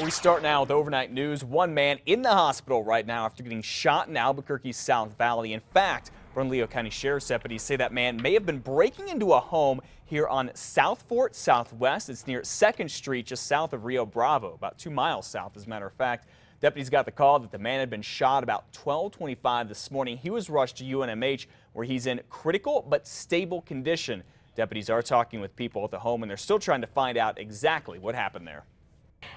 We start now with overnight news. One man in the hospital right now after getting shot in Albuquerque's South Valley. In fact, Bernalillo County Sheriff's deputies say that man may have been breaking into a home here on South Fort Southwest. It's near 2nd Street, just south of Rio Bravo, about 2 miles south, as a matter of fact. Deputies got the call that the man had been shot about 12:25 this morning. He was rushed to UNMH, where he's in critical but stable condition. Deputies are talking with people at the home, and they're still trying to find out exactly what happened there.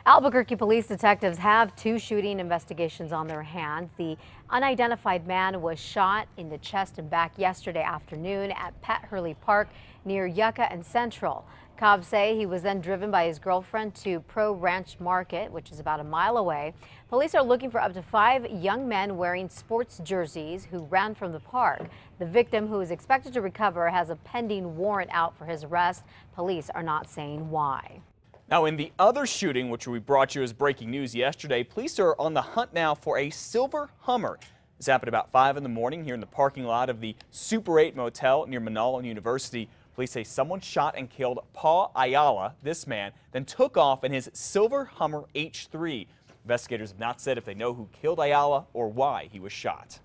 Albuquerque police detectives have 2 shooting investigations on their hands. The unidentified man was shot in the chest and back yesterday afternoon at Pat Hurley Park near Yucca and Central. Cops say he was then driven by his girlfriend to Pro Ranch Market, which is about a mile away. Police are looking for up to 5 young men wearing sports jerseys who ran from the park. The victim, who is expected to recover, has a pending warrant out for his arrest. Police are not saying why. Now, in the other shooting, which we brought you as breaking news yesterday, police are on the hunt now for a silver Hummer. This happened about 5 in the morning here in the parking lot of the Super 8 Motel near Manala University. Police say someone shot and killed Paul Ayala, this man, then took off in his silver Hummer H3. Investigators have not said if they know who killed Ayala or why he was shot.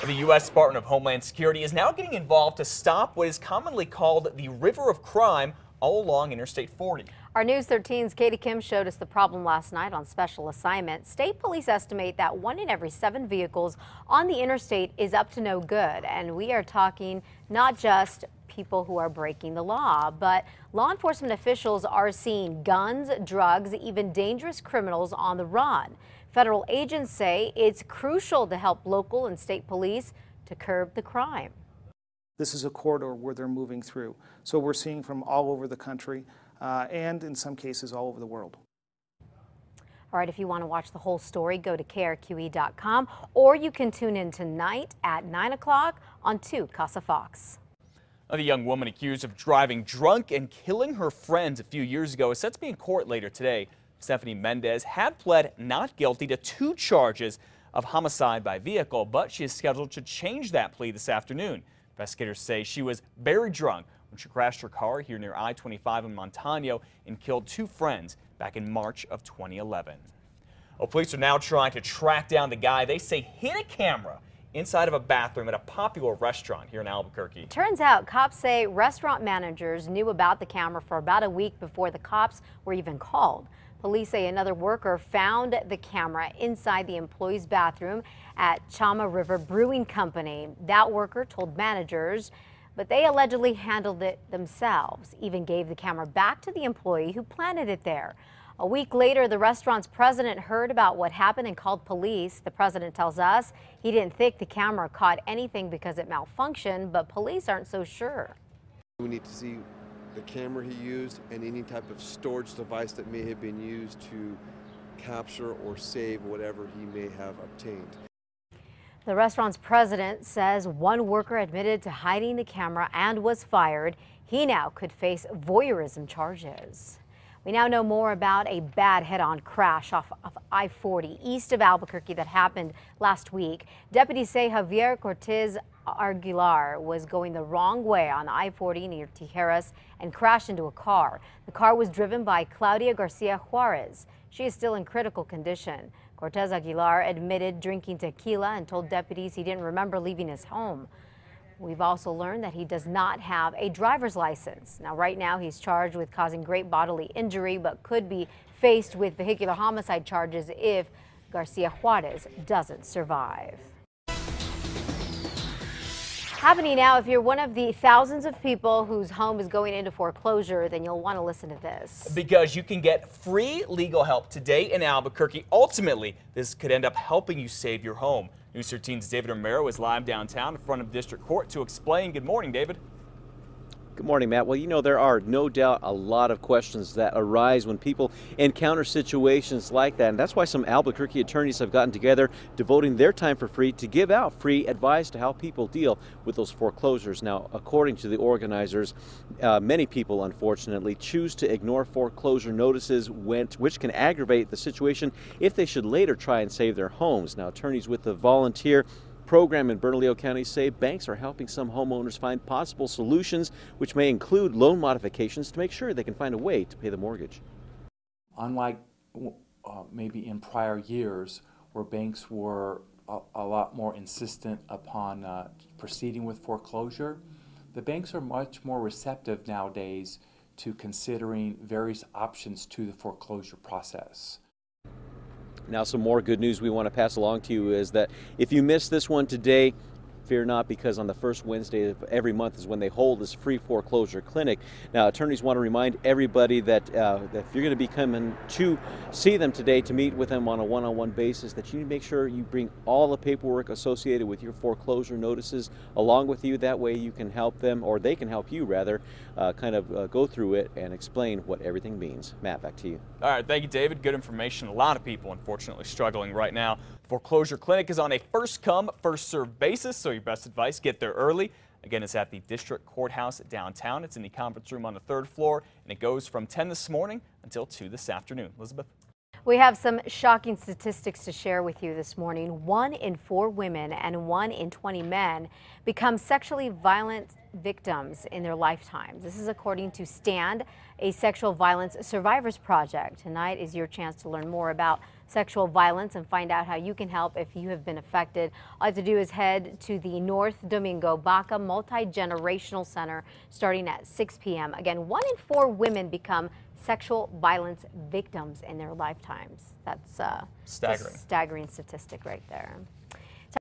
The U.S. Department of Homeland Security is now getting involved to stop what is commonly called the river of crime all along Interstate 40. Our News 13's Katie Kim showed us the problem last night on special assignment. State police estimate that 1 in every 7 vehicles on the interstate is up to no good. And we are talking not just people who are breaking the law, but law enforcement officials are seeing guns, drugs, even dangerous criminals on the run. Federal agents say it's crucial to help local and state police to curb the crime. This is a corridor where they're moving through. So we're seeing from all over the country and in some cases all over the world. All right, if you want to watch the whole story, go to KRQE.com, or you can tune in tonight at 9 o'clock on 2 Casa Fox. The young woman accused of driving drunk and killing her friends a few years ago is set to be in court later today. Stephanie Mendez had pled not guilty to 2 charges of homicide by vehicle, but she is scheduled to change that plea this afternoon. Investigators say she was very drunk when she crashed her car here near I-25 in Montano and killed 2 friends back in March of 2011. Well, police are now trying to track down the guy they say hid a camera inside of a bathroom at a popular restaurant here in Albuquerque. Turns out cops say restaurant managers knew about the camera for about a week before the cops were even called. Police say another worker found the camera inside the employee's bathroom at Chama River Brewing Company. That worker told managers, but they allegedly handled it themselves, even gave the camera back to the employee who planted it there. A week later, the restaurant's president heard about what happened and called police. The president tells us he didn't think the camera caught anything because it malfunctioned, but police aren't so sure. We need to see the camera he used and any type of storage device that may have been used to capture or save whatever he may have obtained. The restaurant's president says one worker admitted to hiding the camera and was fired. He now could face voyeurism charges. We now know more about a bad head-on crash off of I-40 east of Albuquerque that happened last week. Deputies say Javier Cortez Aguilar was going the wrong way on I-40 near Tijeras and crashed into a car. The car was driven by Claudia Garcia Juarez. She is still in critical condition. Cortez Aguilar admitted drinking tequila and told deputies he didn't remember leaving his home. We've also learned that he does not have a driver's license. Now, right now, he's charged with causing great bodily injury, but could be faced with vehicular homicide charges if Garcia Juarez doesn't survive. Happening now, if you're one of the thousands of people whose home is going into foreclosure, then you'll want to listen to this. Because you can get free legal help today in Albuquerque. Ultimately, this could end up helping you save your home. News 13's David Romero is live downtown in front of District Court to explain. Good morning, David. Good morning, Matt. Well, you know, there are no doubt a lot of questions that arise when people encounter situations like that. And that's why some Albuquerque attorneys have gotten together, devoting their time for free to give out free advice to how people deal with those foreclosures. Now, according to the organizers, many people, unfortunately, choose to ignore foreclosure notices, which can aggravate the situation if they should later try and save their homes. Now, attorneys with the volunteer program in Bernalillo County say banks are helping some homeowners find possible solutions, which may include loan modifications to make sure they can find a way to pay the mortgage. Unlike maybe in prior years where banks were a lot more insistent upon proceeding with foreclosure, the banks are much more receptive nowadays to considering various options to the foreclosure process. Now, some more good news we want to pass along to you is that if you missed this one today, fear not, because on the first Wednesday of every month is when they hold this free foreclosure clinic. Now, attorneys want to remind everybody that if you're going to be coming to see them today to meet with them on a one-on-one basis, that you need to make sure you bring all the paperwork associated with your foreclosure notices along with you. That way you can help them, or they can help you rather, go through it and explain what everything means. Matt, back to you. All right, thank you, David. Good information. A lot of people, unfortunately, struggling right now. The foreclosure clinic is on a first-come, first-served basis, so your best advice, get there early. Again, it's at the District Courthouse downtown. It's in the conference room on the 3rd floor, and it goes from 10 this morning until 2 this afternoon. Elizabeth? We have some shocking statistics to share with you this morning. 1 in 4 women and 1 in 20 men become sexually violent victims in their lifetimes. This is according to STAND, a sexual violence survivors project. Tonight is your chance to learn more about sexual violence and find out how you can help if you have been affected. All you have to do is head to the North Domingo Baca Multi-Generational Center starting at 6 p.m. Again, 1 in 4 women become sexual violence victims in their lifetimes. That's staggering. a staggering statistic right there.